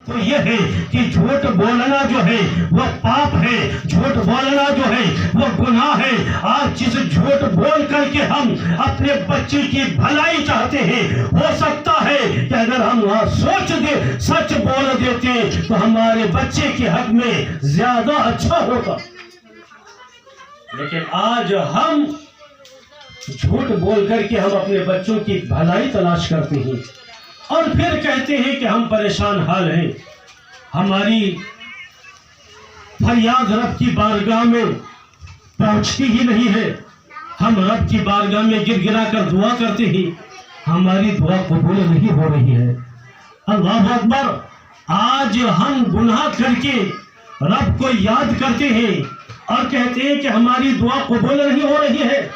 تو یہ ہے کہ جھوٹ بولنا جو ہے وہ پاپ ہے، جھوٹ بولنا جو ہے وہ گناہ ہے۔ آج جس جھوٹ بول کر کے ہم اپنے بچے کی بھلائی چاہتے ہیں، ہو سکتا ہے کہ اگر ہم سچ بول دیتے تو ہمارے بچے کے حق میں زیادہ اچھا ہوگا، لیکن آج ہم جھوٹ بول کر کے ہم اپنے بچوں کی بھلائی تلاش کرتے ہیں اور پھر کہتے ہیں کہ ہم پریشان حال ہیں۔ ہماری فریاد رب کی بارگاہ میں پہنچتی ہی نہیں ہے، ہم رب کی بارگاہ میں گر گرا کر دعا کرتے ہیں، ہماری دعا قبول نہیں ہو رہی ہے۔ اللہ اکبر! آج ہم گناہ کر کے رب کو یاد کرتے ہیں اور کہتے ہیں کہ ہماری دعا قبول نہیں ہو رہی ہے۔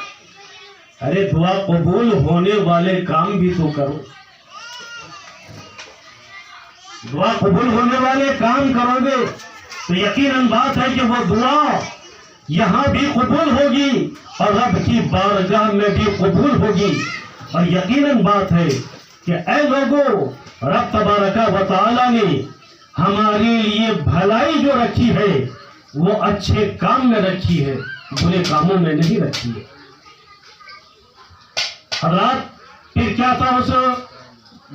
ارے دعا قبول ہونے والے کام بھی تو کرو، دعا قبول ہونے والے کام کرو گے تو یقیناً بات ہے کہ وہ دعا یہاں بھی قبول ہوگی اور رب کی بارگاہ میں بھی قبول ہوگی۔ اور یقیناً بات ہے کہ اے لوگوں، رب تبارک و تعالی نے ہمارے لیے بھلائی جو رکھی ہے وہ اچھے کام میں رکھی ہے، برے کاموں میں نہیں رکھی ہے۔ حضرات، پھر کیا تھا اس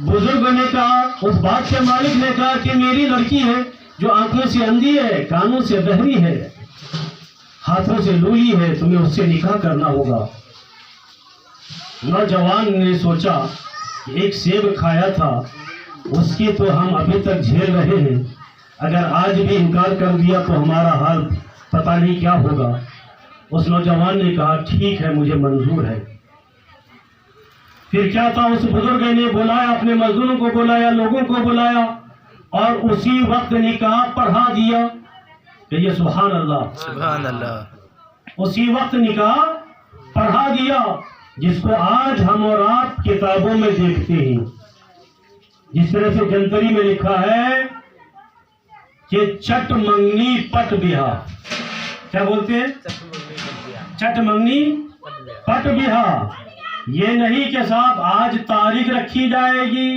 بزرگ نے کہا، اس بات کے مالک نے کہا کہ میری لڑکی ہے جو آنکھوں سے اندھی ہے، کانوں سے بہری ہے، ہاتھوں سے لولی ہے، تمہیں اس سے نکاح کرنا ہوگا۔ نوجوان نے سوچا کہ ایک سیب کھایا تھا، اس کی تو ہم ابھی تک جھیل رہے ہیں، اگر آج بھی انکار کر دیا تو ہمارا حال پتہ نہیں کیا ہوگا۔ اس نوجوان نے کہا ٹھیک ہے، مجھے منظور ہے۔ پھر کیا تھا، اس بزرگ نے بلایا، اپنے مزدوروں کو بلایا، لوگوں کو بلایا اور اسی وقت نکاح پڑھا دیا۔ کہ یہ سبحان اللہ، سبحان اللہ، اسی وقت نکاح پڑھا دیا، جس کو آج ہم اور آپ کتابوں میں دیکھتے ہیں۔ جس طرح سے جنتری میں لکھا ہے کہ چٹ منگنی پٹ بیاہ، کیا بولتے ہیں؟ چٹ منگنی پٹ بیاہ۔ یہ نہیں کہ صاحب آج تاریخ رکھی جائے گی،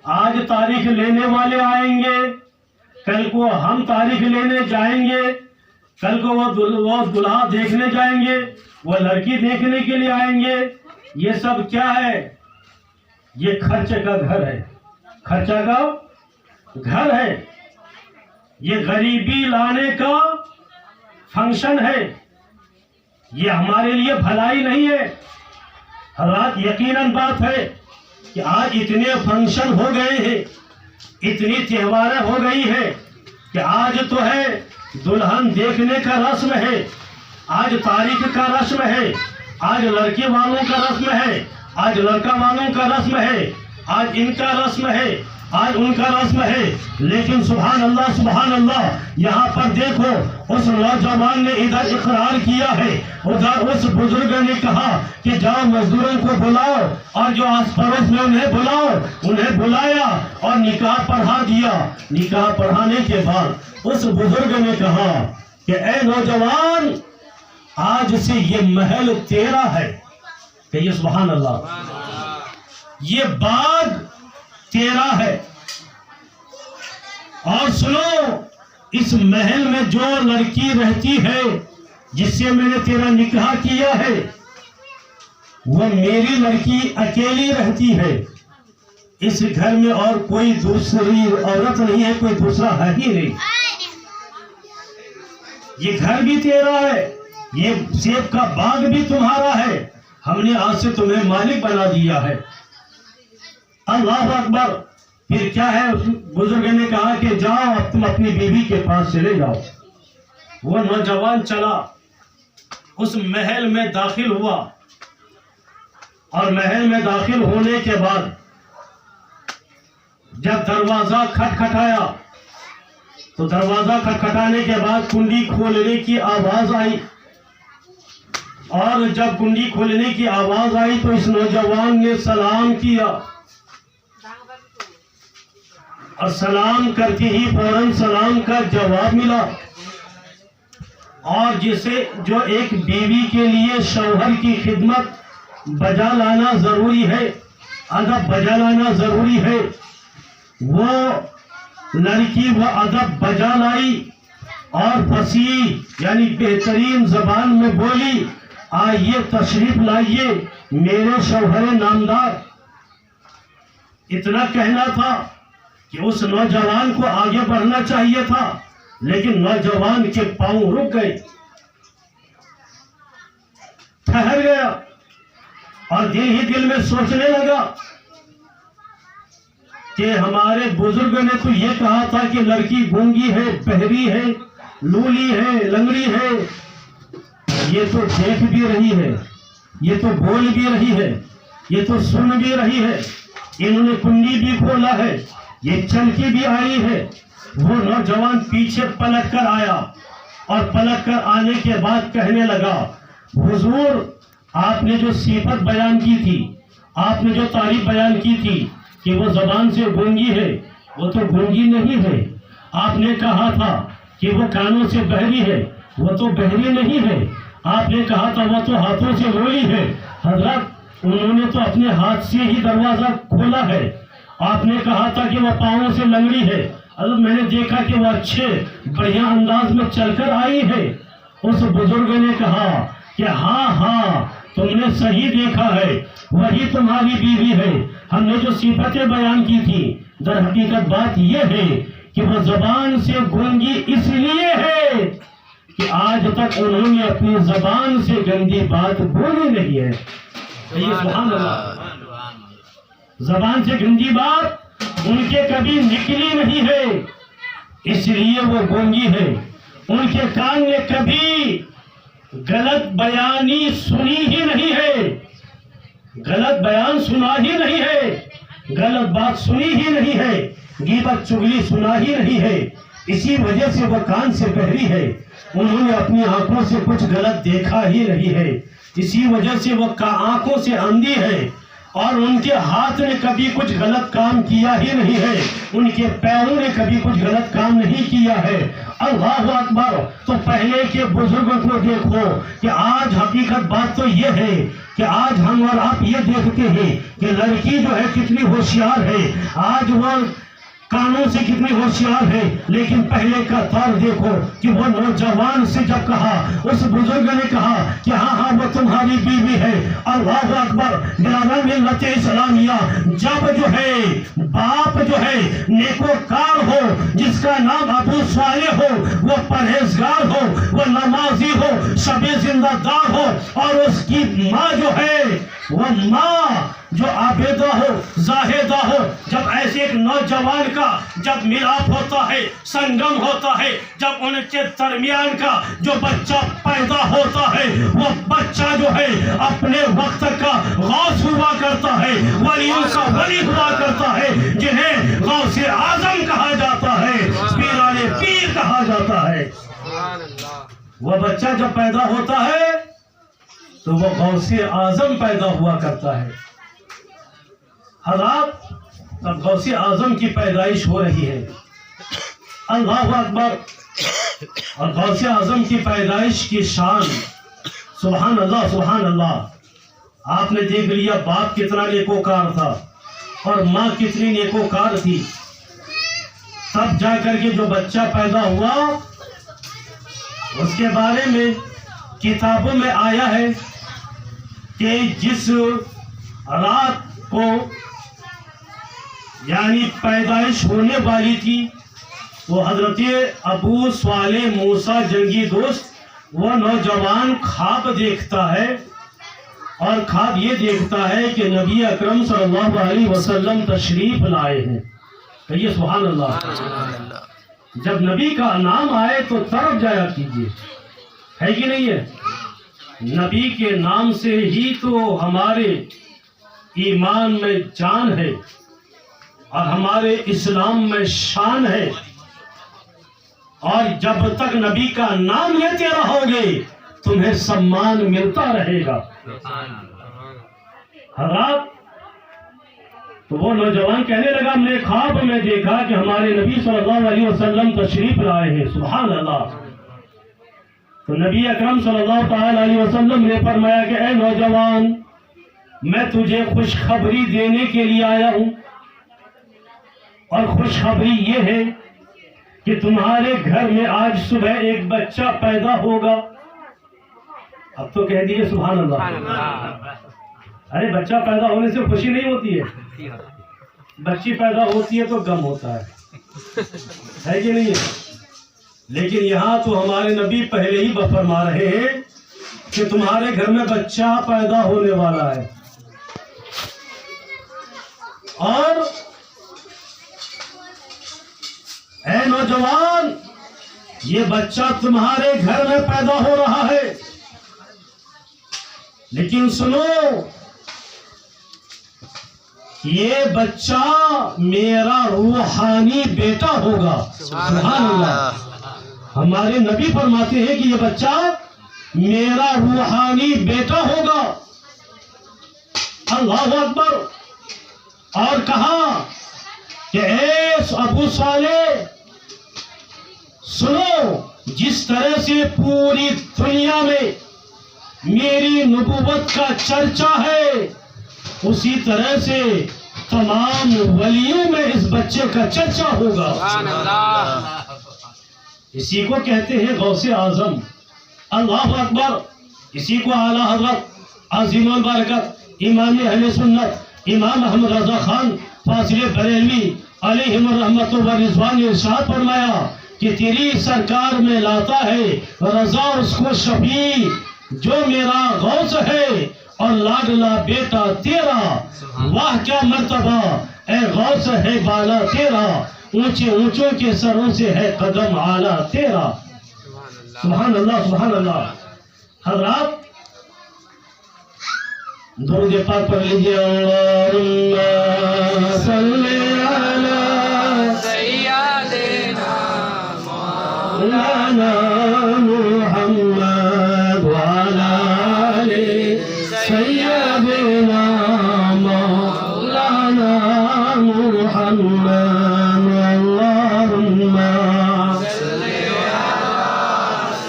آج تاریخ لینے والے آئیں گے، کل کو ہم تاریخ لینے جائیں گے، کل کو وہ دلہا دیکھنے جائیں گے، وہ لڑکی دیکھنے کے لیے آئیں گے۔ یہ سب کیا ہے؟ یہ خرچے کا گھر ہے، خرچہ کا گھر ہے، یہ غریبی لانے کا فنکشن ہے، یہ ہمارے لیے بھلائی نہیں ہے۔ حضرات، یقیناً بات ہے کہ آج اتنے فنکشن ہو گئے ہیں، اتنی تہواریں ہو گئی ہیں کہ آج تو ہے دلہن دیکھنے کا رسم ہے، آج تاریخ کا رسم ہے، آج لڑکی والوں کا رسم ہے، آج لڑکا والوں کا رسم ہے، آج ان کا رسم ہے، آج ان کا رسم ہے۔ لیکن سبحان اللہ، سبحان اللہ، یہاں پر دیکھو، اس نوجوان نے ادھر اقرار کیا ہے، ادھر اس بزرگ نے کہا کہ جاؤ مزدوروں کو بلاؤ اور جو آس پڑوس میں انہیں بلاؤ، انہیں بلایا اور نکاح پڑھا دیا۔ نکاح پڑھانے کے بعد اس بزرگ نے کہا کہ اے نوجوان، آج سے یہ محل تیرا ہے۔ کہ یہ سبحان اللہ، یہ باغ تیرا ہے، اور سنو، اس محل میں جو لڑکی رہتی ہے جس سے میں نے تیرا نکاح کیا ہے، وہ میری لڑکی اکیلی رہتی ہے، اس گھر میں اور کوئی دوسری عورت نہیں ہے، کوئی دوسرا ہے ہی نہیں۔ یہ گھر بھی تیرا ہے، یہ سیب کا باغ بھی تمہارا ہے، ہم نے آج سے تمہیں مالک بنا دیا ہے۔ اللہ اکبر! پھر کیا ہے، اس بزرگ نے کہا کہ جاؤ اب تم اپنی بیوی کے پاس چلے جاؤ۔ وہ نوجوان چلا، اس محل میں داخل ہوا، اور محل میں داخل ہونے کے بعد جب دروازہ کھٹکھٹایا تو دروازہ کھٹکھٹانے کے بعد کنڈی کھولنے کی آواز آئی، اور جب کنڈی کھولنے کی آواز آئی تو اس نوجوان نے سلام کیا، اور سلام کرتے ہی فوراً سلام کا جواب ملا۔ اور جو ایک بیوی کے لیے شوہر کی خدمت بجا لانا ضروری ہے، ادب بجا لانا ضروری ہے، وہ لڑکی وہ ادب بجا لائی اور فصیح یعنی بہترین زبان میں بولی، آئیے تشریف لائیے میرے شوہر نامدار۔ اتنا کہنا تھا کہ اس نوجوان کو آگے بڑھنا چاہیے تھا، لیکن نوجوان کے پاؤں رک گئے، ٹھہر گیا اور دل ہی دل میں سوچنے لگا کہ ہمارے بزرگ نے تو یہ کہا تھا کہ لڑکی گونگی ہے، بہری ہے، لولی ہے، لنگڑی ہے، یہ تو دیکھ بھی رہی ہے، یہ تو بول بھی رہی ہے، یہ تو سن بھی رہی ہے، انہوں نے کنڈی بھی کھولا ہے، یہ چل کے بھی آئی ہے۔ وہ نوجوان پیچھے پلٹ کر آیا اور پلٹ کر آنے کے بعد کہنے لگا، حضور آپ نے جو صفت بیان کی تھی، آپ نے جو تعریف بیان کی تھی کہ وہ زبان سے گونگی ہے، وہ تو گونگی نہیں ہے۔ آپ نے کہا تھا کہ وہ کانوں سے بہری ہے، وہ تو بہری نہیں ہے۔ آپ نے کہا تھا وہ تو ہاتھوں سے لولی ہے، حضرت انہوں نے تو اپنے ہاتھ سے ہی دروازہ کھولا ہے۔ آپ نے کہا تھا کہ وہ پاؤں سے لنگڑی ہے، حضرت میں نے دیکھا کہ وہ اچھے بڑھیا انداز میں چل کر آئی ہے۔ اس بزرگ نے کہا کہ ہاں ہاں تم نے صحیح دیکھا ہے، وہی تمہاری بیوی ہے۔ ہم نے جو صفتیں بیان کی تھی، در حقیقت بات یہ ہے کہ وہ زبان سے گونگی اس لیے ہے کہ آج تک انہوں نے اپنی زبان سے گندی بات بولی نہیں ہے۔ سبحان اللہ، زبان سے گندی بات ان کے کبھی نکلی نہیں ہے، اس لیے وہ گونگی ہے۔ ان کے کان نے کبھی غلط بیانی سنی ہی نہیں ہے، غلط بیان سنا ہی نہیں ہے، غلط بات سنی ہی نہیں ہے، غیبت چغلی سنا ہی نہیں ہے۔ اسی وجہ سے وہ کان سے بہری ہے، انہوں نے اپنی آنکھوں سے کچھ غلط دیکھا ہی نہیں ہے، اسی وجہ سے وہ آنکھوں سے اندھی ہے، اور ان کے ہاتھ نے کبھی کچھ غلط کام کیا ہی نہیں ہے، ان کے پیروں نے کبھی کچھ غلط کام نہیں کیا ہے۔ اللہ اکبر۔ تو پہلے کے بزرگوں کو دیکھو کہ آج حقیقت بات تو یہ ہے کہ آج ہم اور آپ یہ دیکھتے ہیں کہ لڑکی جو ہے کتنی ہوشیار ہے، آج وہ کانوں سے کتنی ہوشیار ہے، لیکن پہلے کا دور دیکھو کہ وہ نوجوان سے جب کہا، اس بزرگ نے کہا کہ ہاں ہاں وہ تمہاری بیوی ہے۔ اللہ اکبر۔ برادران ملت اسلامیہ، جب جو ہے باپ جو ہے نیکوکار ہو، جس کا نام ابو صالح ہو، وہ پرہیزگار ہو، وہ نمازی ہو، شب زندہ دار ہو، اور اس کی ماں جو ہے وہ ماں جو عابدہ ہو، زاہدہ ہو، جب ایسے ایک نوجوان کا جب ملاپ ہوتا ہے، سنگم ہوتا ہے، جب ان کے درمیان کا جو بچہ پیدا ہوتا ہے، وہ بچہ جو ہے اپنے وقت کا غوث ہوا کرتا ہے، ولیوں کا ولی ہوا کرتا ہے، جنہیں غوث اعظم کہا جاتا ہے، پیران پیر کہا جاتا ہے۔ وہ بچہ جب پیدا ہوتا ہے تو وہ غوث اعظم پیدا ہوا کرتا ہے۔ حضرات اب غوث اعظم کی پیدائش ہو رہی ہے۔ اللہ اکبر۔ اور غوث اعظم کی پیدائش کی شان، سبحان اللہ سبحان اللہ۔ آپ نے دیکھ لیا باپ کتنا نیکوکار تھا اور ماں کتنی نیکوکار تھی، تب جا کر کے جو بچہ پیدا ہوا اس کے بارے میں کتابوں میں آیا ہے کہ جس رات کو یعنی پیدائش ہونے والی تھی، وہ حضرت ابو صالح موسیٰ جنگی دوست، وہ نوجوان خواب دیکھتا ہے، اور خواب یہ دیکھتا ہے کہ نبی اکرم صلی اللہ علیہ وسلم تشریف لائے ہیں۔ کہیے سبحان اللہ۔ جب نبی کا نام آئے تو طرف جایا کیجیے، ہے کہ نہیں ہے؟ نبی کے نام سے ہی تو ہمارے ایمان میں جان ہے اور ہمارے اسلام میں شان ہے، اور جب تک نبی کا نام لیتے رہو گے تمہیں سمان ملتا رہے گا۔ حضرات تو وہ نوجوان کہنے لگا، ہم نے خواب میں دیکھا کہ ہمارے نبی صلی اللہ علیہ وسلم تشریف لائے ہیں۔ سبحان اللہ۔ تو نبی اکرم صلی اللہ تعالی علیہ وسلم نے فرمایا کہ اے نوجوان، میں تجھے خوشخبری دینے کے لیے آیا ہوں، اور خوشخبری یہ ہے کہ تمہارے گھر میں آج صبح ایک بچہ پیدا ہوگا. اب تو کہہ دیجیے سبحان اللہ. ارے بچہ پیدا ہونے سے خوشی نہیں ہوتی ہے؟ بچی پیدا ہوتی ہے تو غم ہوتا ہے کہ نہیں ہے؟ لیکن یہاں تو ہمارے نبی پہلے ہی فرما رہے ہیں کہ تمہارے گھر میں بچہ پیدا ہونے والا ہے. اور اے نوجوان، یہ بچہ تمہارے گھر میں پیدا ہو رہا ہے، لیکن سنو، یہ بچہ میرا روحانی بیٹا ہوگا. سبحان اللہ. ہمارے نبی فرماتے ہیں کہ یہ بچہ میرا روحانی بیٹا ہوگا. اللہ اکبر. اور کہا کہ اے ابو صالح سنو، جس طرح سے پوری دنیا میں میری نبوت کا چرچا ہے، اسی طرح سے تمام ولیوں میں اس بچے کا چرچا ہوگا. اسی کو کہتے ہیں غوث اعظم. اللہ اکبر. اسی کو اعلیٰ حضرت عظیم البرکت امام اہل سنت امام احمد رضا خان فاضل بریلوی علیہم الرحمت و رضوان نے ارشاد فرمایا کہ تیری سرکار میں لاتا ہے رضا اس کو شفیع جو میرا غوث ہے اور لاڈلا بیٹا تیرا. واہ کیا مرتبہ اے غوث ہے بالا تیرا، اونچے اونچوں کے سروں سے ہے قدم اعلیٰ تیرا. سبحان اللہ سبحان اللہ. حضرات درود پاک پڑھ لیجیے. اللہم صلی علی سیدنا مولانا محمد وعلی آل سیدنا مولانا محمد. اللہم صلی علی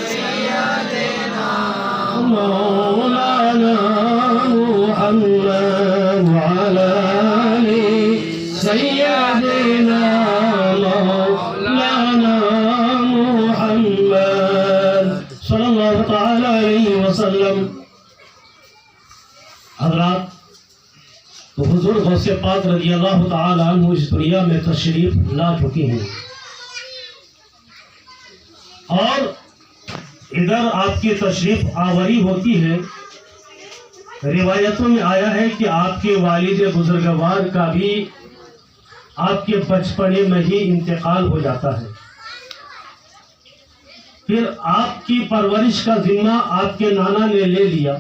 سیدنا مولانا محمد وعلى آل سيدنا مولانا محمد صلی اللہ تعالی علیہ وسلم. حضرات، تو حضور غوث پاک رضی اللہ تعالی عنہ اس دنیا میں تشریف لا چکے ہیں، اور ادھر آپ کی تشریف آوری ہوتی ہے. روایتوں میں آیا ہے کہ آپ کے والد بزرگوار کا بھی آپ کے بچپنے میں ہی انتقال ہو جاتا ہے. پھر آپ کی پرورش کا ذمہ آپ کے نانا نے لے لیا،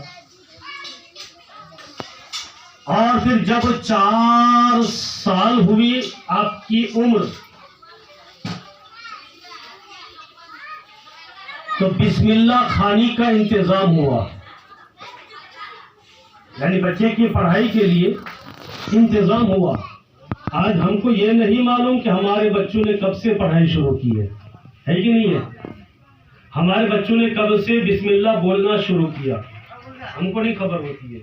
اور پھر جب 4 سال ہوئی آپ کی عمر تو بسم اللہ خوانی کا انتظام ہوا. یعنی بچے کی پڑھائی کے لیے انتظام ہوا. آج ہم کو یہ نہیں معلوم کہ ہمارے بچوں نے کب سے پڑھائی شروع کی ہے کہ نہیں ہے؟ ہمارے بچوں نے کب سے بسم اللہ بولنا شروع کیا ہم کو نہیں خبر ہوتی ہے.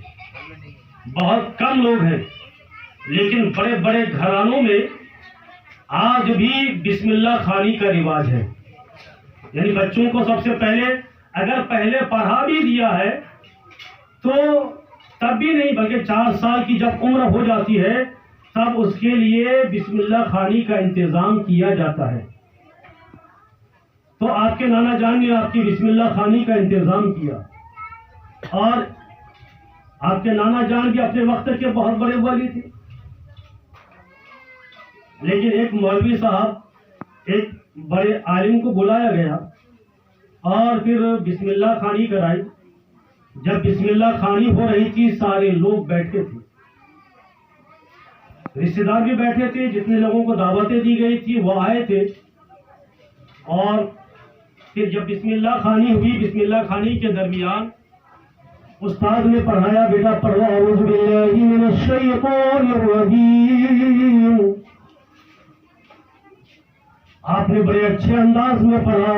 بہت کم لوگ ہیں، لیکن بڑے بڑے گھرانوں میں آج بھی بسم اللہ خوانی کا رواج ہے. یعنی بچوں کو سب سے پہلے اگر پہلے پڑھا بھی دیا ہے تو تب بھی نہیں، بلکہ 4 سال کی جب عمر ہو جاتی ہے تب اس کے لیے بسم اللہ خوانی کا انتظام کیا جاتا ہے. تو آپ کے نانا جان نے آپ کی بسم اللہ خوانی کا انتظام کیا، اور آپ کے نانا جان بھی اپنے وقت کے بہت بڑے والی تھے. لیکن ایک مولوی صاحب ایک بڑے عالم کو بلایا گیا اور پھر بسم اللہ خوانی کرائی. جب بسم اللہ خوانی ہو رہی تھی سارے لوگ بیٹھے تھے، رشتے دار بھی بیٹھے تھے، جتنے لوگوں کو دعوتیں دی گئی تھی وہ آئے تھے. اور پھر جب بسم اللہ خوانی ہوئی، بسم اللہ خوانی کے درمیان استاد نے پڑھایا، بیٹا پڑھو اعوذ باللہ من الشیطان الرجیم. آپ نے بڑے اچھے انداز میں پڑھا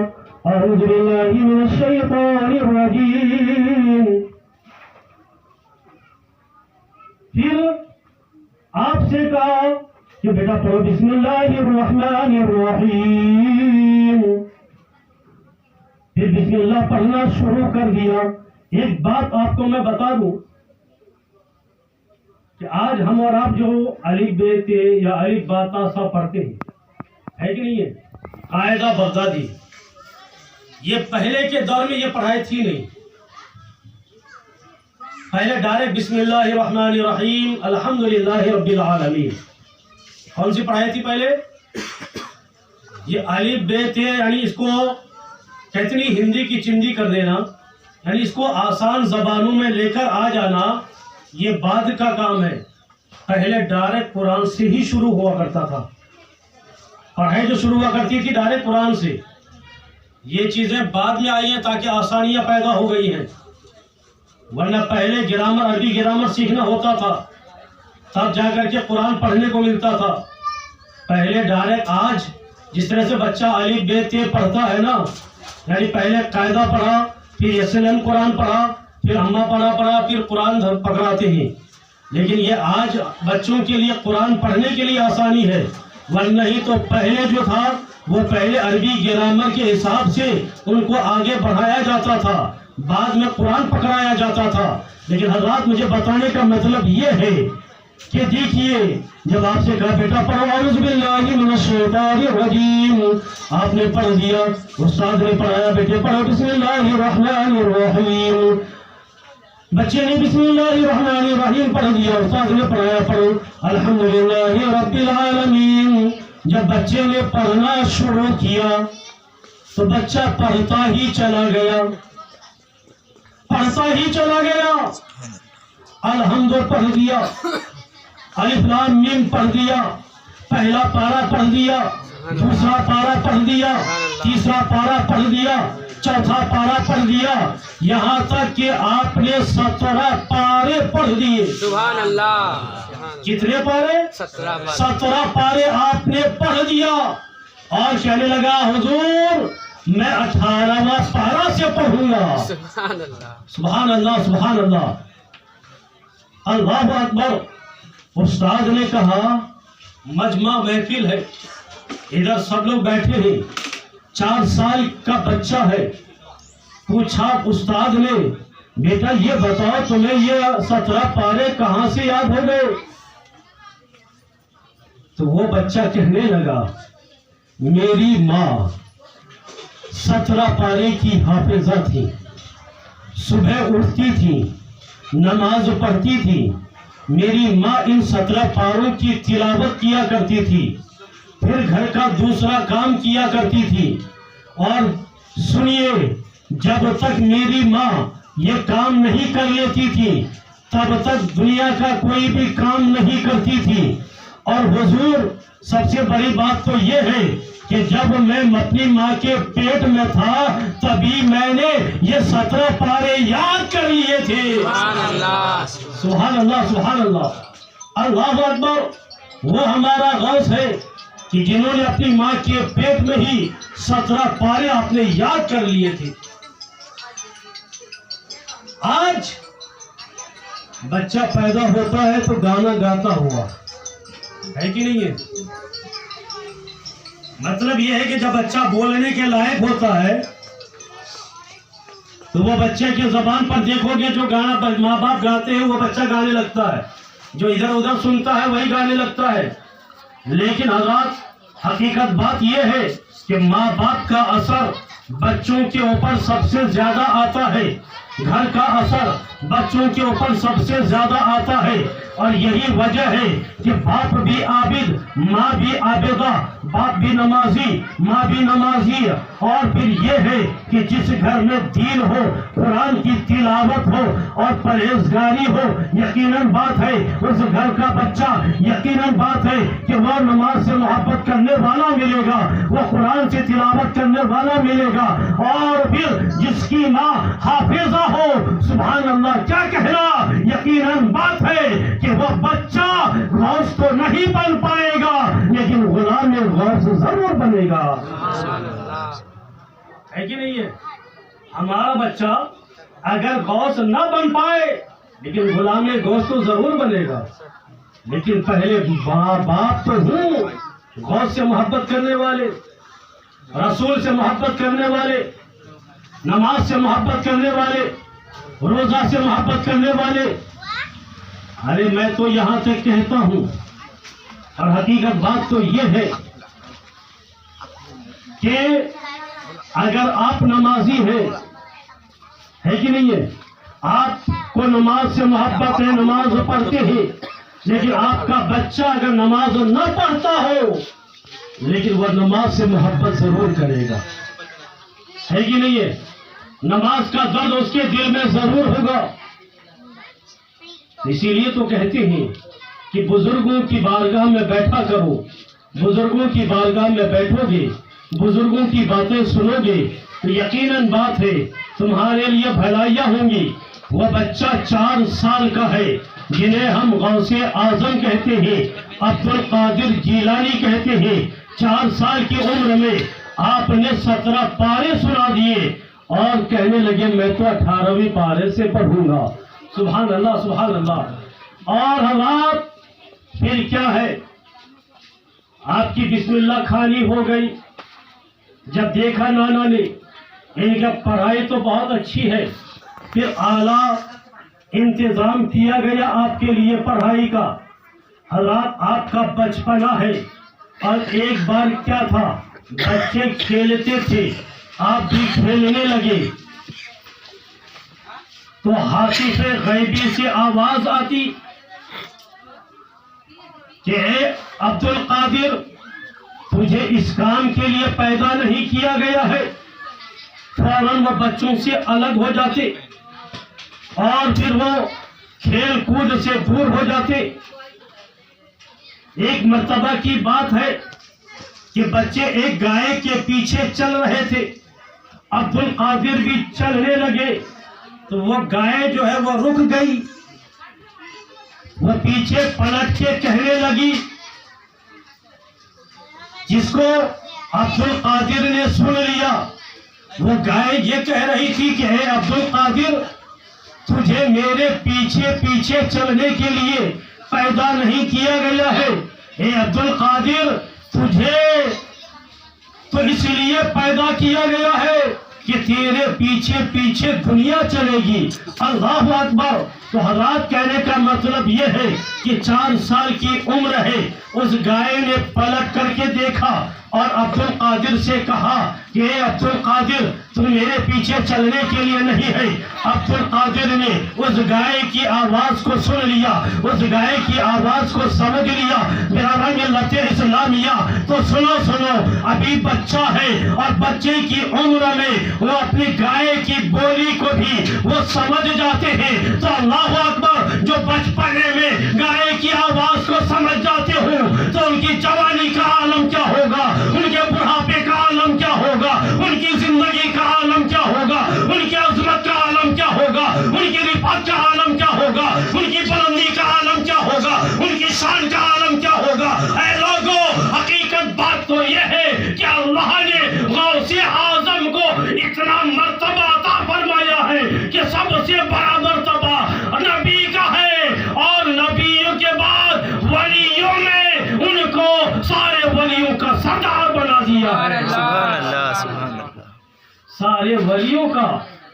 اعوذ باللہ من الشیطان الرجیم. پھر آپ سے کہا کہ بیٹا پڑھو بسم اللہ الرحمن الرحیم. بسم اللہ پڑھنا شروع کر دیا. ایک بات آپ کو میں بتا دوں کہ آج ہم اور آپ جو الف بے تے یا الف با تا سا پڑھتے ہیں ہے کہ نہیں ہے, قاعدہ بغدادی, یہ پہلے کے دور میں یہ پڑھائی تھی نہیں. پہلے ڈائریکٹ بسم اللہ الرحمن الرحیم الحمدللہ رب العالمین. کون سی پڑھائی تھی پہلے؟ یہ الف بے تے یعنی اس کو کتنی ہندی کی چندی کر دینا, یعنی اس کو آسان زبانوں میں لے کر آ جانا, یہ بعد کا کام ہے. پہلے ڈائریکٹ قرآن سے ہی شروع ہوا کرتا تھا. پڑھائی جو شروع ہوا کرتی تھی ڈائریکٹ قرآن سے. یہ چیزیں بعد میں آئی ہیں تاکہ آسانیاں پیدا ہو گئی ہیں, ورنہ پہلے گرامر, عربی گرامر سیکھنا ہوتا تھا تب جا کر کے قرآن پڑھنے کو ملتا تھا. پہلے ڈائریکٹ آج جس طرح سے بچہ الف بے تے پڑھتا ہے نا, یعنی پہلے قاعدہ پڑھا, پھر یسلم قرآن پڑھا, پھر اما پڑھا, پھر قرآن پکڑاتے ہیں. لیکن یہ آج بچوں کے لیے قرآن پڑھنے کے لیے آسانی ہے, ورنہ ہی تو پہلے جو تھا وہ پہلے عربی گرامر کے حساب سے ان کو آگے بڑھایا جاتا تھا, بعد میں قرآن پکڑایا جاتا تھا. لیکن حضرات مجھے بتانے کا مطلب یہ ہے کہ دیکھیے, جب آپ سے کہا بیٹا پڑھو اعوذ باللہ من الشیطان الرجیم, آپ نے پڑھ دیا, استاد نے پڑھایا بیٹے پڑھو بسم اللہ الرحمن الرحیم, بچے نے بسم اللہ الرحمن الرحیم پڑھ دیا, استاد نے پڑھایا پڑھو الحمدللہ رب العالمین. جب بچے نے پڑھنا شروع کیا تو بچہ پڑھتا ہی چلا گیا, پڑھتا ہی چلا گیا. الحمد پڑھ دیا, الف لام میم پڑھ دیا, پہلا پارا پڑھ دیا, دوسرا پارا پڑھ دیا, تیسرا پارا پڑھ دیا, چوتھا پارا پڑھ دیا, یہاں تک کہ آپ نے 17 پارے پڑھ دیے. سبحان اللہ. کتنے پارے؟ 17 پارے آپ نے پڑھ دیا, اور کہنے لگا حضور میں 18واں پارا سے پڑھوں گا. سبحان اللہ. سبحان اللہ, سبحان اللہ, اللہ اکبر. استاد نے کہا مجمع محفل ہے, ادھر سب لوگ بیٹھے ہیں, 4 سال کا بچہ ہے. پوچھا استاد نے بیٹا یہ بتاؤ تمہیں یہ 17 پارے کہاں سے یاد ہو گئے؟ تو وہ بچہ کہنے لگا میری ماں 17 پارے کی حافظہ تھی, صبح اٹھتی تھی, نماز پڑھتی تھی, میری ماں ان 17 پاروں کی تلاوت کیا کرتی تھی, پھر گھر کا دوسرا کام کیا کرتی تھی. اور سنیے, جب تک میری ماں یہ کام نہیں کر لیتی تھی تب تک دنیا کا کوئی بھی کام نہیں کرتی تھی. اور حضور سب سے بڑی بات تو یہ ہے کہ جب میں اپنی ماں کے پیٹ میں تھا تبھی میں نے یہ 17 پارے یاد کر لیے تھے. سبحان اللہ. سبحان اللہ, سبحان اللہ, اللہ اکبر. وہ ہمارا غوث ہے کہ جنہوں نے اپنی ماں کے پیٹ میں ہی 17 پارے آپ نے یاد کر لیے تھے. آج بچہ پیدا ہوتا ہے تو گانا گاتا ہوا ہے کہ نہیں ہے؟ مطلب یہ ہے کہ جب بچہ بولنے کے لائق ہوتا ہے تو وہ بچے کے زبان پر دیکھو گے جو گانا ماں باپ گاتے ہیں وہ بچہ گانے لگتا ہے, جو ادھر ادھر سنتا ہے وہی گانے لگتا ہے. لیکن حضرات حقیقت بات یہ ہے کہ ماں باپ کا اثر بچوں کے اوپر سب سے زیادہ آتا ہے, گھر کا اثر بچوں کے اوپر سب سے زیادہ آتا ہے. اور یہی وجہ ہے کہ باپ بھی عابد, ماں بھی عابدہ, باپ بھی نمازی, ماں بھی نمازی. اور پھر یہ ہے کہ جس گھر میں دین ہو, قرآن کی تلاوت ہو اور پرہیزگاری ہو, یقیناً بات ہے اس گھر کا بچہ, یقیناً بات ہے کہ وہ نماز سے محبت کرنے والا ملے گا, وہ قرآن سے تلاوت کرنے والا ملے گا. اور پھر جس کی ماں حافظہ ہو, سبحان اللہ کیا کہنا, یقیناً بات ہے کہ وہ بچہ غوث تو نہیں بن پائے گا لیکن غلام غوث ضرور بنے گا. ہے کہ نہیں ہے؟ ہمارا بچہ اگر غوث نہ بن پائے لیکن غلام غوث تو ضرور بنے گا. لیکن پہلے باپ تو ہوں غوث سے محبت کرنے والے, رسول سے محبت کرنے والے. نماز سے محبت کرنے والے، روزہ سے محبت کرنے والے، ارے میں تو یہاں تک کہتا ہوں، اور حقیقت بات تو یہ ہے کہ اگر آپ نمازی ہیں، ہے کہ نہیں ہے، آپ کو نماز سے محبت ہے، نماز پڑھتے ہیں، لیکن آپ کا بچہ اگر نماز نہ پڑھتا ہو لیکن وہ نماز سے محبت ضرور کرے گا، ہے کہ نہیں ہے، نماز کا درد اس کے دل میں ضرور ہوگا۔ اسی لیے تو کہتے ہیں کہ بزرگوں کی بارگاہ میں بیٹھا کرو، بزرگوں کی بارگاہ میں بیٹھو گے، بزرگوں کی باتیں سنو گے تو یقیناً بات ہے تمہارے لیے بھلائیاں ہوں گی۔ وہ بچہ 4 سال کا ہے جنہیں ہم غوث اعظم کہتے ہیں، عبد القادر جیلانی کہتے ہیں، 4 سال کی عمر میں آپ نے 17 پارے سنا دیے اور کہنے لگے میں تو 18ویں پارے سے پڑھوں گا۔ سبحان اللہ، سبحان اللہ۔ اور حضرات پھر کیا ہے، آپ کی بسم اللہ کھانی ہو گئی، جب دیکھا نانا نے ان کا پڑھائی تو بہت اچھی ہے، پھر اعلیٰ انتظام کیا گیا آپ کے لیے پڑھائی کا۔ حضرات آپ کا بچپنا ہے، اور ایک بار کیا تھا، بچے کھیلتے تھے، آپ بھی کھیلنے لگے تو حاطف غیبی سے آواز آتی کہ اے عبد القادر، تجھے اس کام کے لیے پیدا نہیں کیا گیا ہے۔ فوراً وہ بچوں سے الگ ہو جاتے اور پھر وہ کھیل کود سے دور ہو جاتے۔ ایک مرتبہ کی بات ہے کہ بچے ایک گائے کے پیچھے چل رہے تھے، عبد القادر بھی چلنے لگے تو وہ گائے جو ہے وہ رک گئی، وہ پیچھے پلٹ کے کہنے لگی، جس کو عبد القادر نے سن لیا۔ وہ گائے یہ کہہ رہی تھی کہ اے عبد القادر، تجھے میرے پیچھے پیچھے چلنے کے لیے پیدا نہیں کیا گیا ہے، اے عبد القادر تجھے تو اس لیے پیدا کیا گیا ہے کہ تیرے پیچھے پیچھے دنیا چلے گی۔ اللہ اکبر۔ تو حضرات کہنے کا مطلب یہ ہے کہ 4 سال کی عمر ہے، اس گائے نے پلٹ کر کے دیکھا اور عبد القادر سے کہا کہ اے عبد القادر، تم میرے پیچھے چلنے کے لیے نہیں ہے۔ عبد القادر نے اس گائے کی آواز کو سن لیا، اس گائے کی آواز کو سمجھ لیا۔ میرا ملت اسلامیہ، تو سنو، ابھی بچہ ہے اور بچے کی عمر میں وہ اپنی گائے کی بولی کو بھی وہ سمجھ جاتے ہیں۔ تو اللہ اکبر، جو بچپنے میں گائے کی آواز کو سمجھ جاتے ہو تو ان کی جوانی کا عالم کیا ہوگا، ان کے بڑھاپے کا عالم کیا ہوگا، ان کی زندگی کا عالم کیا ہوگا، ان کی عظمت کا عالم کیا ہوگا، ان کی رفعت کا عالم کیا ہوگا، ان کی بلندی کا عالم کیا ہوگا، ان کی شان کا عالم کیا ہوگا۔ اے لوگو، حقیقت بات تو یہ ہے کہ اللہ نے غوث اعظم کو اتنا مرتبہ عطا فرمایا ہے کہ سب سے بڑا مرتبہ نبی کا ہے، اور نبیوں کے بعد ولیوں میں ان کو سارے ولیوں کا سردار بنا دیا ہے۔ سبحان اللہ، سبحان اللہ۔ سارے ولیوں کا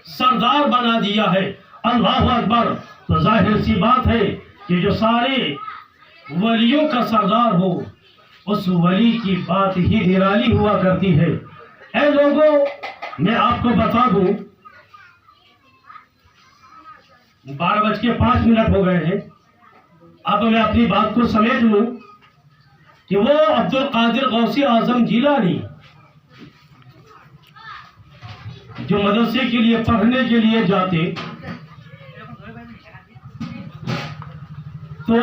سردار بنا دیا ہے۔ اللہ اکبر۔ تو ظاہر سی بات ہے کہ جو سارے ولیوں کا سردار ہو، اس ولی کی بات ہی نرالی ہوا کرتی ہے۔ اے لوگوں، میں آپ کو بتا دوں، 12:05 ہو گئے ہیں، اب میں اپنی بات کو سمیٹ لوں کہ وہ عبد القادر غوث اعظم جیلانی جو مدرسے کے لیے پڑھنے کے لیے جاتے تو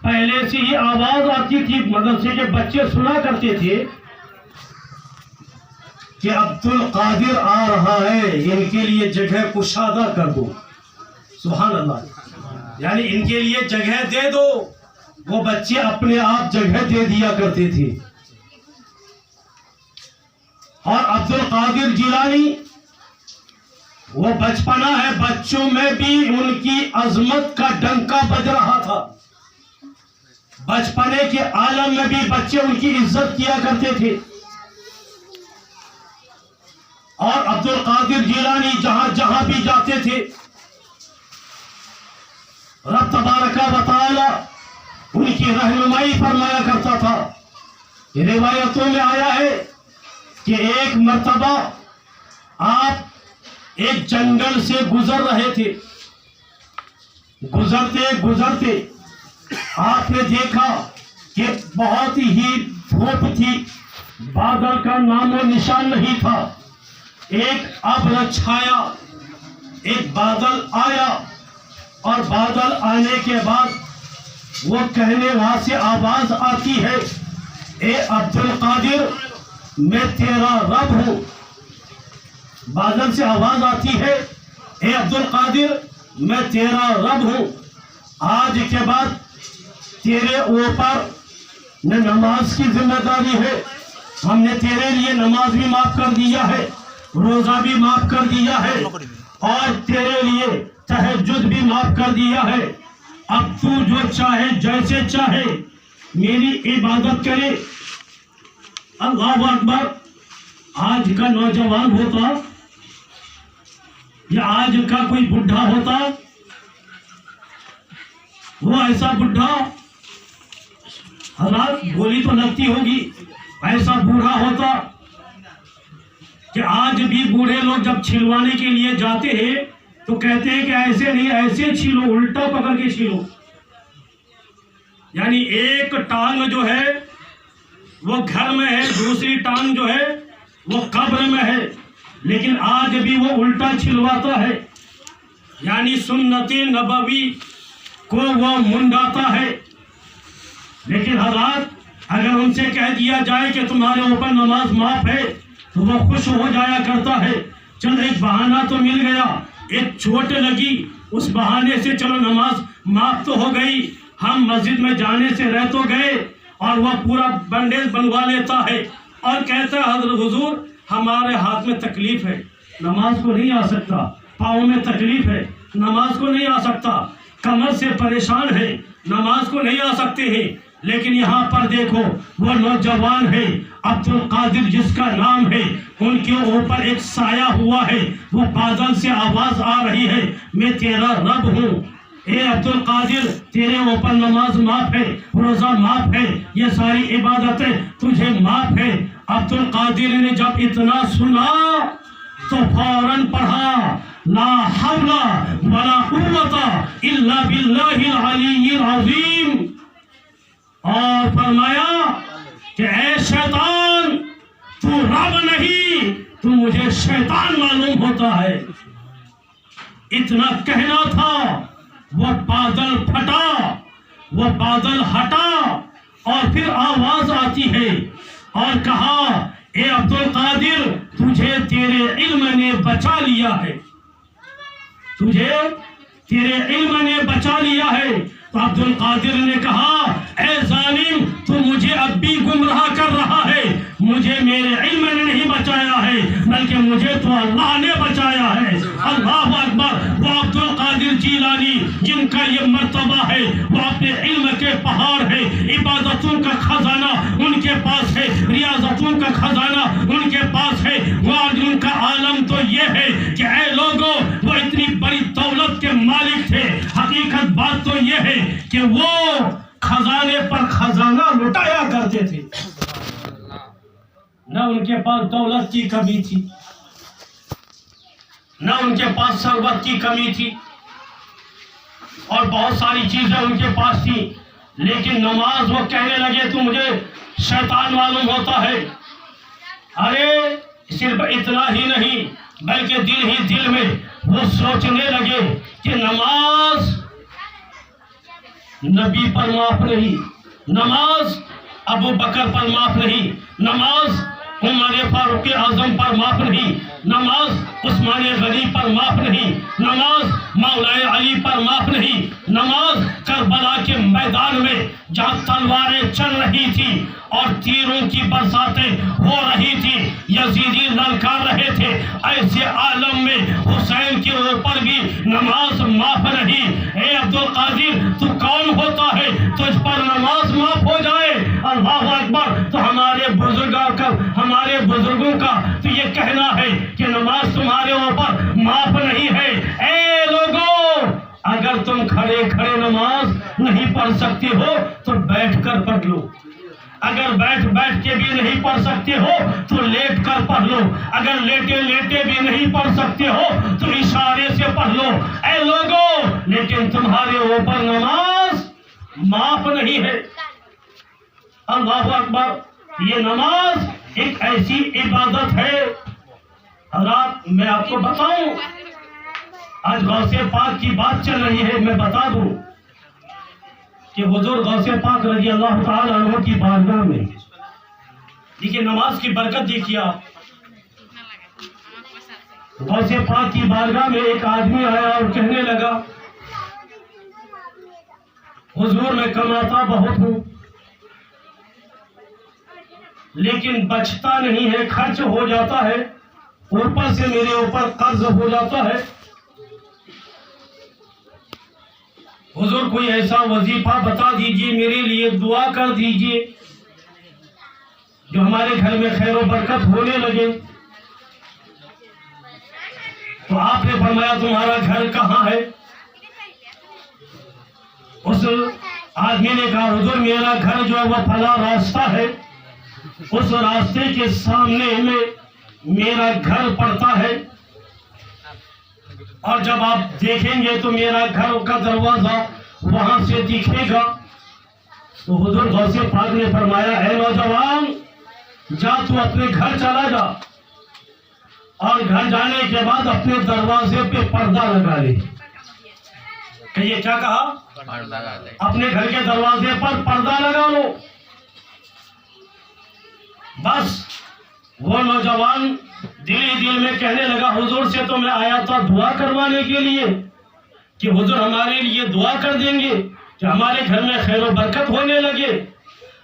پہلے سے ہی آواز آتی تھی، مدرسے کے بچے سنا کرتے تھے کہ عبد القادر آ رہا ہے، ان کے لیے جگہ کشادہ کر دو۔ سبحان اللہ، یعنی ان کے لیے جگہ دے دو۔ وہ بچے اپنے آپ جگہ دے دیا کرتے تھے۔ اور عبد القادر جیلانی، وہ بچپنا ہے، بچوں میں بھی ان کی عظمت کا ڈنکا بج رہا تھا۔ بچپنے کے عالم میں بھی بچے ان کی عزت کیا کرتے تھے۔ اور عبد عبد القادر جیلانی جہاں جہاں بھی جاتے تھے رب تبارک و تعالی ان کی رہنمائی فرمایا کرتا تھا. روایتوں میں آیا ہے کہ ایک مرتبہ آپ ایک جنگل سے گزر رہے تھے. گزرتے گزرتے آپ نے دیکھا کہ بہت ہی دھوپ تھی, بادل کا نام و نشان نہیں تھا. ایک ابر چھایا, ایک بادل آیا, اور بادل آنے کے بعد وہ کہنے وہاں سے آواز آتی ہے, اے عبد القادر میں تیرا رب ہوں. بادل سے آواز آتی ہے, اے عبد القادر میں تیرا رب ہوں. آج کے بعد تیرے اوپر نہ نماز کی ذمہ داری ہے, ہم نے تیرے لیے نماز بھی معاف کر دیا ہے, روزہ بھی معاف کر دیا ہے, اور تیرے لیے تہجد بھی معاف کر دیا ہے. اب تو جو چاہے جیسے چاہے میری عبادت کرے. اللہ اکبر. آج کا نوجوان ہوتا یا آج کا کوئی بڈھا ہوتا, وہ ایسا بڈھا حالات گولی تو لگتی ہوگی, ایسا بوڑھا ہوتا کہ آج بھی بوڑھے لوگ جب چھلوانے کے لیے جاتے ہیں تو کہتے ہیں کہ ایسے نہیں, ایسے چھلو, الٹا پکڑ کے چھلو. یعنی ایک ٹانگ جو ہے وہ گھر میں ہے, دوسری ٹانگ جو ہے وہ قبر میں ہے, لیکن آج بھی وہ الٹا چھلواتا ہے. یعنی سنت نبوی کو وہ منڈاتا ہے. لیکن حضرات اگر ان سے کہہ دیا جائے کہ تمہارے اوپر نماز معاف ہے تو وہ خوش ہو جایا کرتا ہے. چل ایک بہانہ تو مل گیا, ایک چوٹ لگی, اس بہانے سے چلو نماز معاف تو ہو گئی, ہم مسجد میں جانے سے رہ تو گئے. اور وہ پورا بنڈیج بنوا لیتا ہے اور کہتا ہے حضرت حضور ہمارے ہاتھ میں تکلیف ہے, نماز کو نہیں آ سکتا, پاؤں میں تکلیف ہے, نماز کو نہیں آ سکتا, کمر سے پریشان ہے, نماز کو نہیں آ سکتے ہیں. لیکن یہاں پر دیکھو وہ نوجوان ہے عبد القادر جس کا نام ہے, ان کے اوپر ایک سایہ ہوا ہے, وہ بادل سے آواز آ رہی ہے, میں تیرا رب ہوں. اے عبد القادر تیرے اوپر نماز معاف ہے, روزہ معاف ہے, یہ ساری عبادتیں تجھے معاف ہے. عبد القادر نے جب اتنا سنا تو فوراً پڑھا لا حول ولا قوت الا باللہ العلی العظیم, اور فرمایا کہ اے شیطان تو رب نہیں, تو مجھے شیطان معلوم ہوتا ہے. اتنا کہنا تھا, وہ بادل پھٹا, وہ بادل ہٹا, اور پھر آواز آتی ہے اور کہا اے عبد القادر تجھے تیرے علم نے بچا لیا ہے, تجھے تیرے علم نے بچا لیا ہے. تو عبد القادر نے کہا اے ظالم تو مجھے اب بھی گمراہ کر رہا ہے, مجھے میرے علم نے نہیں بچایا ہے بلکہ مجھے تو اللہ نے بچایا ہے. اللہ اکبر. وہ عبد القادر جیلانی جن کا یہ مرتبہ ہے, وہ اپنے علم کے پہاڑ ہے, عبادتوں کا خزانہ ان کے پاس ہے, ریاضتوں کا خزانہ ان کے پاس ہے. اور ان کا عالم تو یہ ہے کہ اے لوگوں وہ اتنی بڑی دولت کے مالک تھے. حقیقت بات تو یہ ہے کہ وہ خزانے پر خزانہ لٹایا کرتے تھے. نہ ان کے پاس دولت کی کمی تھی, نہ ان کے پاس ثروت کی کمی تھی, اور بہت ساری چیزیں ان کے پاس تھی. لیکن نماز وہ کہنے لگے تو مجھے شیطان معلوم ہوتا ہے. ارے صرف اتنا ہی نہیں بلکہ دل ہی دل میں وہ سوچنے لگے کہ نماز نبی پر معاف نہیں, نماز ابو بکر پر معاف نہیں, نماز عمر فاروق اعظم پر معاف نہیں, نماز عثمان غنی پر معاف نہیں, نماز مولا علی پر معاف نہیں, نماز کربلا کے میدان میں جہاں تلواریں چل رہی تھی اور تیروں کی برساتیں ہو رہی تھی, یزیدی للکار رہے تھے, ایسے عالم میں حسین کے اوپر بھی نماز معاف نہیں. اے عبد القادر تو کون ہوتا ہے تجھ پر نماز معاف ہو جائے؟ اللہ اکبر. تو ہمارے بزرگوں کا ہمارے بزرگوں کا تو یہ کہنا ہے کہ نماز تمہارے اوپر معاف نہیں ہے۔ اے لوگوں، اگر تم کھڑے کھڑے نماز نہیں پڑھ سکتے ہو تو بیٹھ کر پڑھ لو، اگر بیٹھ کے بھی نہیں پڑھ سکتے ہو تو لیٹ کر پڑھ لو، اگر لیٹے لیٹے بھی نہیں پڑھ سکتے ہو تو اشارے سے پڑھ لو۔ اے لوگوں، لیکن تمہارے اوپر نماز معاف نہیں ہے۔ اللہ اکبر! یہ نماز ایک ایسی عبادت ہے، حضرات میں آپ کو بتاؤں، آج غوث پاک کی بات چل رہی ہے، میں بتا دوں کہ حضور غوث پاک رضی اللہ تعالی عنہ کی بارگاہ میں دیکھیے نماز کی برکت دیکھیے آپ۔ غوث پاک کی بارگاہ میں ایک آدمی آیا اور کہنے لگا، حضور میں کماتا بہت ہوں لیکن بچتا نہیں ہے، خرچ ہو جاتا ہے، اوپر سے میرے اوپر قرض ہو جاتا ہے، حضور کوئی ایسا وظیفہ بتا دیجئے، میرے لیے دعا کر دیجئے جو ہمارے گھر میں خیر و برکت ہونے لگے۔ تو آپ نے فرمایا تمہارا گھر کہاں ہے؟ اس آدمی نے کہا حضور میرا گھر جو ہے وہ فلاں راستہ ہے، اس راستے کے سامنے میں میرا گھر پڑتا ہے، اور جب آپ دیکھیں گے تو میرا گھر کا دروازہ وہاں سے دکھے گا۔ تو حضور غوث پاک نے فرمایا اے نوجوان، جا تو اپنے گھر چلا جا، اور گھر جانے کے بعد اپنے دروازے پہ پردہ لگا لے۔ کہ یہ کیا کہا؟ اپنے گھر کے دروازے پر پردہ لگا لو۔ بس وہ نوجوان دل ہی دل میں کہنے لگا حضور سے تو میں آیا تھا دعا کروانے کے لیے کہ حضور ہمارے لیے دعا کر دیں گے کہ ہمارے گھر میں خیر و برکت ہونے لگے۔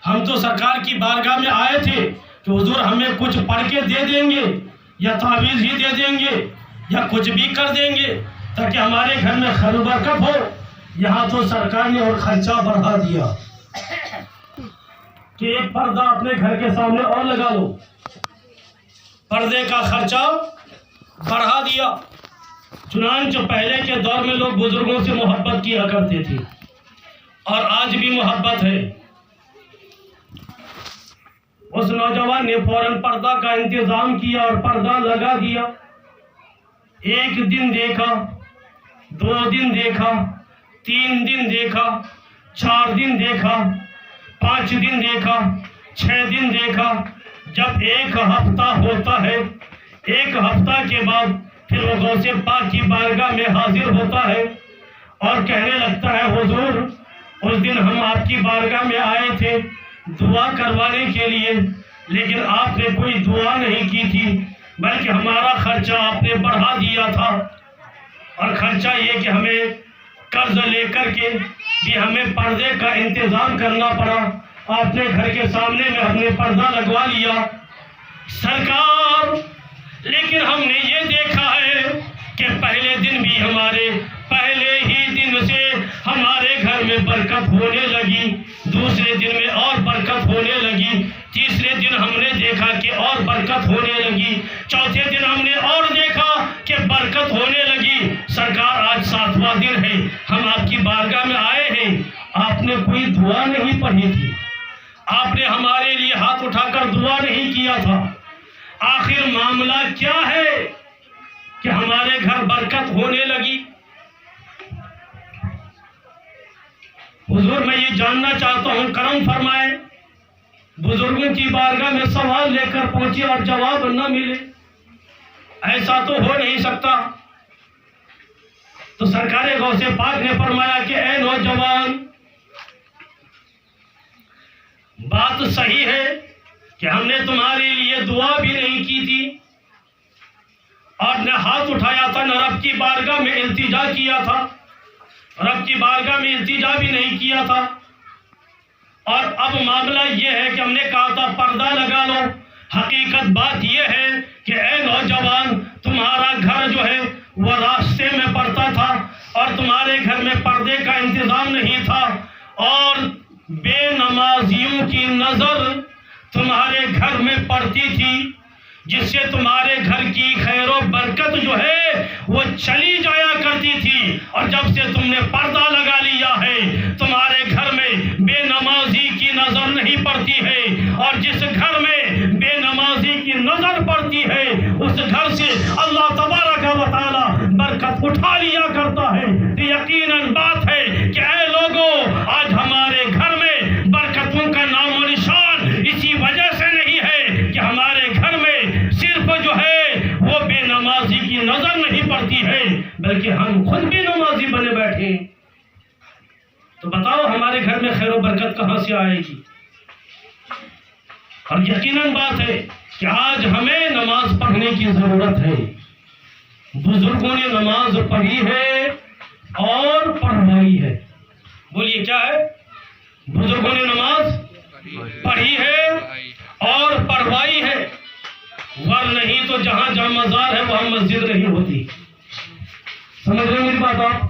ہم تو سرکار کی بارگاہ میں آئے تھے کہ حضور ہمیں کچھ پڑھ کے دے دیں گے یا تعویذ ہی دے دیں گے یا کچھ بھی کر دیں گے تاکہ ہمارے گھر میں خیر و برکت ہو۔ یہاں تو سرکار نے اور خرچہ بڑھا دیا کہ ایک پردہ اپنے گھر کے سامنے اور لگا لو، پردے کا خرچہ بڑھا دیا۔ چنانچہ پہلے کے دور میں لوگ بزرگوں سے محبت کیا کرتے تھے اور آج بھی محبت ہے۔ اس نوجوان نے فوراً پردہ کا انتظام کیا اور پردہ لگا دیا۔ ایک دن دیکھا، 2 دن دیکھا، 3 دن دیکھا، 4 دن دیکھا، 5 دن دیکھا، 6 دن دیکھا۔ جب 1 ہفتہ ہوتا ہے، 1 ہفتہ کے بعد پھر وہ غوث پاک کی بارگاہ میں حاضر ہوتا ہے اور کہنے لگتا ہے حضور اس دن ہم آپ کی بارگاہ میں آئے تھے دعا کروانے کے لیے، لیکن آپ نے کوئی دعا نہیں کی تھی بلکہ ہمارا خرچہ آپ نے بڑھا دیا تھا، اور خرچہ یہ کہ ہمیں قرض لے کر کے بھی ہمیں پردے کا انتظام کرنا پڑا۔ آپ نے گھر کے سامنے میں ہم نے پردہ لگوا لیا سرکار، لیکن ہم نے یہ دیکھا ہے کہ پہلے دن بھی پہلے ہی دن سے ہمارے گھر میں برکت ہونے لگی، دوسرے دن میں اور برکت ہونے لگی، تیسرے دن ہم نے دیکھا کہ اور برکت ہونے لگی، چوتھے دن ہم نے اور دیکھا کہ برکت ہونے لگی۔ سرکار آج 7واں دن ہے، ہم آپ کی بارگاہ میں آئے ہیں، آپ نے کوئی دعا نہیں پڑھی تھی، آپ نے ہمارے لیے ہاتھ اٹھا کر دعا نہیں کیا تھا، آخر معاملہ کیا ہے کہ ہمارے گھر برکت ہونے لگی؟ حضور میں یہ جاننا چاہتا ہوں، کرم فرمائے، بزرگوں کی بارگاہ میں سوال لے کر پہنچے اور جواب نہ ملے، ایسا تو ہو نہیں سکتا۔ تو سرکار غوث پاک نے فرمایا کہ اے نوجوان، بات صحیح ہے کہ ہم نے تمہارے لیے دعا بھی نہیں کی تھی اور نہ ہاتھ اٹھایا تھا، نہ رب کی بارگاہ میں التجا کیا تھا، رب کی بارگاہ میں التجا بھی نہیں کیا تھا، اور اب معاملہ یہ ہے کہ ہم نے کہا تھا پردہ لگا لو۔ حقیقت بات یہ ہے کہ اے نوجوان، تمہارا گھر جو ہے وہ راستے میں پڑتا تھا اور تمہارے گھر میں پردے کا انتظام نہیں تھا، اور بے نمازیوں کی نظر تمہارے گھر میں پڑتی تھی، جس سے تمہارے گھر کی خیر و برکت جو ہے وہ چلی جایا کرتی تھی، اور جب سے تم نے پردہ لگا لیا ہے تمہارے گھر میں بے نمازی کی نظر نہیں پڑتی ہے، اور جس گھر میں بے نمازی کی نظر پڑتی ہے اس گھر سے اللہ تبارک و تعالی برکت اٹھا لیا کرتا ہے۔ یقیناً بات ہے کہ اے لوگوں، آج ہمارے گھر میں برکتوں کا نام و نشان اسی وجہ سے نہیں ہے کہ ہمارے گھر میں صرف جو ہے وہ بے نمازی کی نظر نہیں پڑتی ہے، بلکہ ہم خود بھی نمازی بنے بیٹھے ہیں۔ تو بتاؤ ہمارے گھر میں خیر و برکت کہاں سے آئے گی؟ اور یقیناً بات ہے کہ آج ہمیں نماز پڑھنے کی ضرورت ہے۔ بزرگوں نے نماز پڑھی ہے اور پڑھوائی ہے۔ بولیے کیا ہے؟ بزرگوں نے نماز پڑھی ہے اور پڑھوائی ہے، ور نہیں تو جہاں جہاں مزار ہے وہاں مسجد نہیں ہوتی۔ سمجھ رہے میری بات آپ؟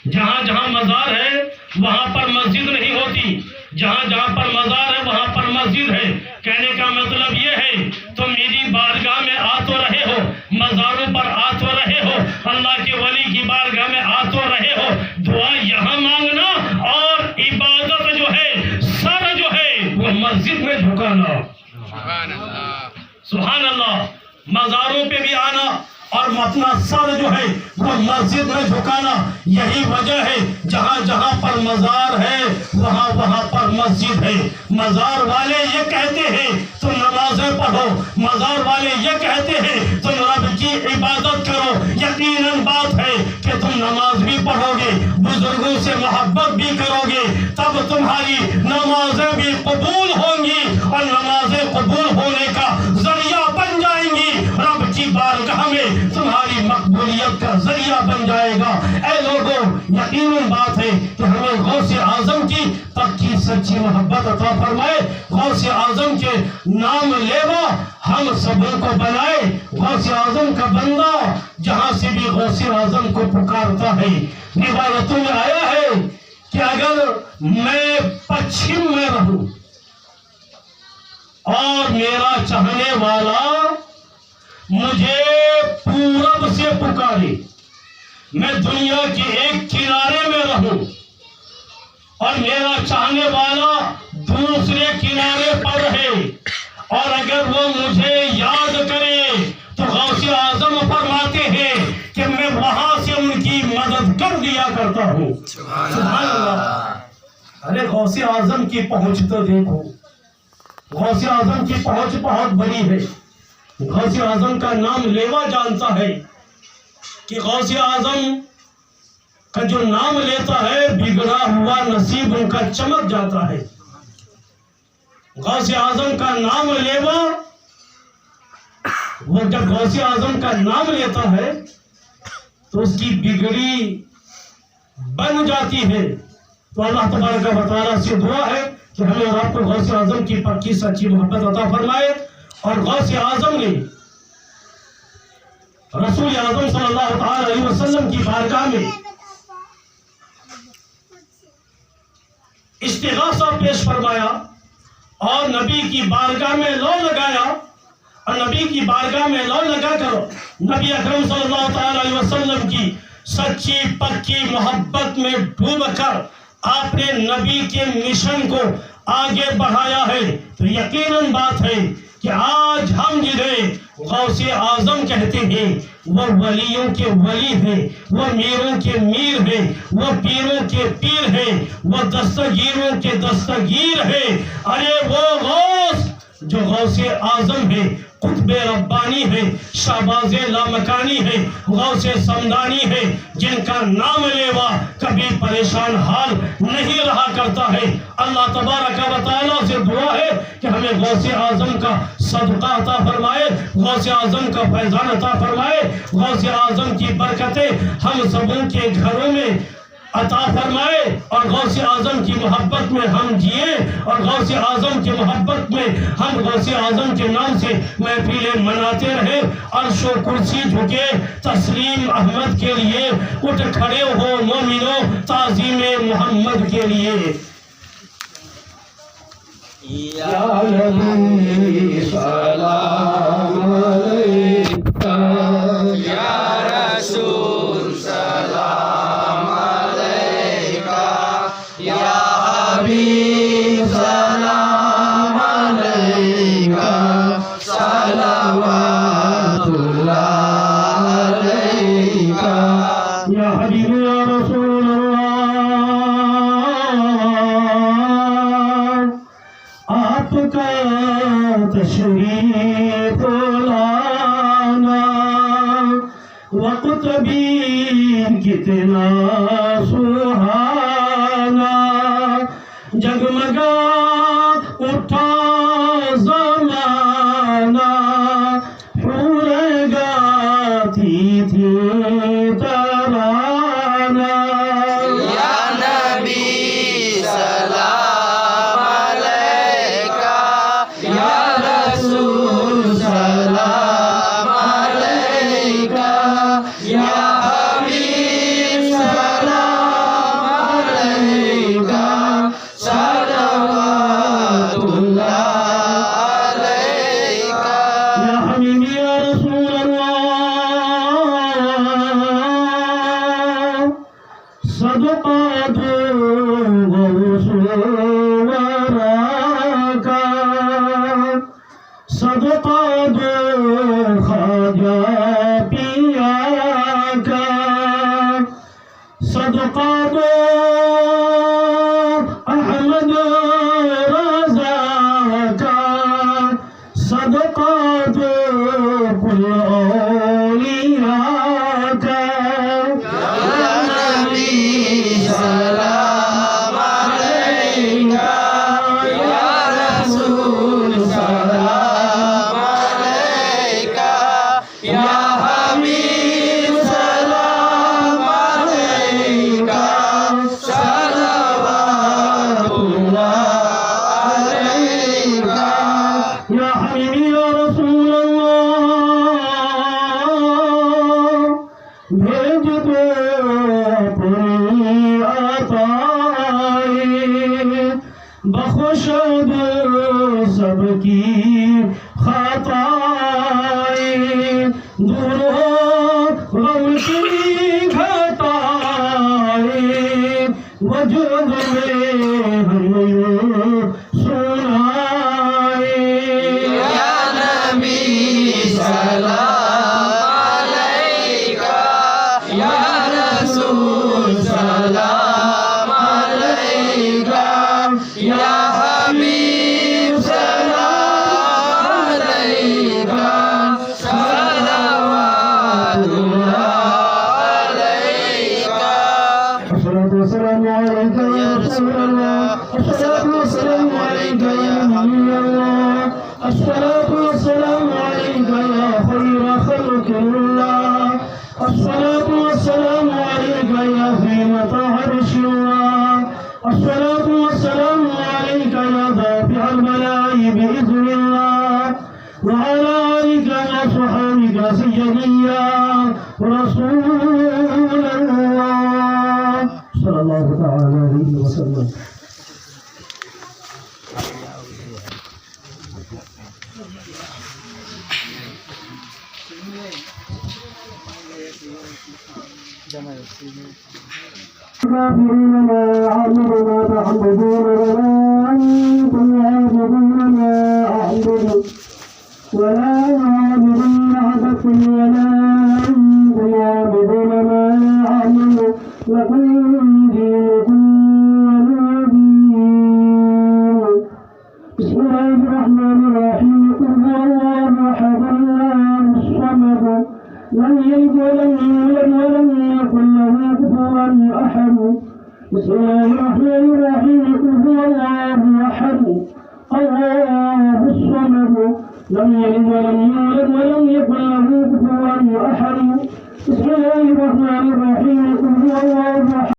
جہاں جہاں مزار ہے وہاں پر مسجد نہیں ہوتی، جہاں جہاں پر مزار ہے وہاں پر مسجد ہے۔ کہنے کا مطلب یہ ہے تم میری بارگاہ میں آ تو رہے ہو، مزاروں پر آ تو رہے ہو، اللہ کے ولی کی بارگاہ میں آ تو رہے ہو، دعا یہاں مانگنا اور عبادت جو ہے سر جو ہے وہ مسجد میں جھکانا۔ سبحان اللہ، سبحان اللہ۔ مزاروں پہ بھی آنا اور اپنا سر جو ہے وہ مسجد میں جھکانا، یہی وجہ ہے جہاں جہاں پر مزار ہے وہاں وہاں پر مسجد ہے۔ مزار والے یہ کہتے ہیں تم نمازیں پڑھو، مزار والے یہ کہتے ہیں تم رب کی عبادت کرو، یقیناً بات ہے کہ تم نماز بھی پڑھو گے، بزرگوں سے محبت بھی کرو گے، تب تمہاری نمازیں بھی قبول ہوں گی، اور نمازیں قبول ہونے کا ذریعہ بن جائیں گی، رب کی بارگاہ میں تمہاری مقبولیت کا ذریعہ بن جائے گا۔ اے لوگوں، یقیناً بات ہے کہ ہمیں غوث اعظم کی پکی سچی محبت عطا فرمائے، غوث اعظم کے نام لیوا ہم سبوں کو بنائے، غوث اعظم کا بندہ جہاں سے بھی غوث اعظم کو پکارتا ہے۔ روایتوں میں آیا ہے کہ اگر میں پچھم میں رہوں اور میرا چاہنے والا مجھے پورب سے پکارے، میں دنیا کے ایک کنارے میں رہوں اور میرا چاہنے والا دوسرے کنارے پر رہے، اور اگر وہ مجھے یاد کرے تو غوث اعظم فرماتے ہیں کہ میں وہاں سے ان کی مدد کر دیا کرتا ہوں۔ سبحان اللہ۔ ارے غوث اعظم کی پہنچ تو دیکھو، غوث اعظم کی پہنچ بہت بڑی ہے۔ غوث اعظم کا نام لیوا جانتا ہے کہ غوث اعظم کا جو نام لیتا ہے بگڑا ہوا نصیب ان کا چمک جاتا ہے۔ غوث اعظم کا نام لیوا، وہ جب غوث اعظم کا نام لیتا ہے تو اس کی بگڑی بن جاتی ہے۔ تو اللہ تبارک و تعالیٰ سے دعا ہے کہ ہمیں اور آپ کو غوث اعظم کی پکی سچی محبت عطا فرمائے، اور غوث اعظم نے رسول اعظم صلی اللہ تعالی علیہ وسلم کی بارگاہ میں استغاثہ پیش فرمایا اور نبی کی بارگاہ میں لو لگایا، اور نبی کی بارگاہ میں لو لگا کر نبی اکرم صلی اللہ تعالی علیہ وسلم کی سچی پکی محبت میں ڈوب کر آپ نے نبی کے مشن کو آگے بڑھایا ہے۔ تو یقیناً بات ہے کہ آج ہم جنہیں غوث اعظم کہتے ہیں وہ ولیوں کے ولی ہیں، وہ میروں کے میر ہیں، وہ پیروں کے پیر ہیں، وہ دستگیروں کے دستگیر ہیں۔ ارے وہ غوث جو غوث اعظم ہے، قطب ربانی ہے، شہباز لامکانی ہے، غوث سمدانی ہے، جن کا نام لیوا کبھی پریشان حال نہیں رہا کرتا ہے۔ اللہ تبارک و تعالیٰ سے دعا ہے کہ ہمیں غوث اعظم کا صدقہ عطا فرمائے، غوث اعظم کا فیضان عطا فرمائے، غوث اعظم کی برکتیں ہم سبوں کے گھروں میں عطا فرمائے، اور غوث اعظم کی محبت میں ہم جیے، اور غوث اعظم کی محبت میں ہم غوث اعظم کے نام سے محفلیں مناتے رہے۔ عرش و کرسی جھکے تسلیم احمد کے لیے، اٹھ کھڑے ہو مومنو تعظیم محمد کے لیے۔ یا نبی سلام صلوات الله عليك يا حبيبي يا رسول الله آپ کا تشریف لانا وقت بھی کتنا سہانا جگمگا اٹھا زمانہ حور گاتی تھی ترانہ یا نبی سلام علیکہ یا رسول سلام علیکہ یا حبیب سلام علیکہ صلوات اللہ علیکہ يا حبيبي يا رسول الله صدقات غوث وراك صدقات خواجہ پیاك صدقات احمد رضاك صدقات كل أولياك یا نبی سلام علیکہ یا رسول سلام علیکہ یا حبیب سلام علیکہ صلوات اللہ علیکہ يا حبيبي يا رسول الله بھیج دو اپنی عطائیں بخش دو سب کی خطائیں دور ہو غم کی گھٹائیں وجود میں ہم سنائیں یا نبی سلام علیکہ یا رسول سلام علیکہ یا حبیب سلام علیکہ صلوات اللہ علیکہ الصلاة والسلام عليك يا رسول الله الصلاة والسلام عليك يا نبي الله الصلاة والسلام عليك يا خير خلق الله الصلاة والسلام عليك يا زينة عرش الله الصلاة والسلام عليك يا دافع البلاء بإذن الله وعلى آلك وصحبك سيدي يا رسول الله صلى الله تعالى عليه وسلم. الكافرين لا أعبد ما تعبدون ولا أنتم عابدون ما أعبد ولا أعبدون عبدكم ولا أنتم عابدون ما أعبد لكم دينكم ولي دين. بسم الله الرحمن الرحيم قل هو الله أحد الله الصمد لم يلد ولم يولد ولم يكن له كفوا أحد. بسم الله الرحمن الرحيم قل هو الله أحد الله الصمد لم يلد ولم يولد ولم يكن له كفوا أحد. بسم الله الرحمن الرحيم قل هو الله أحد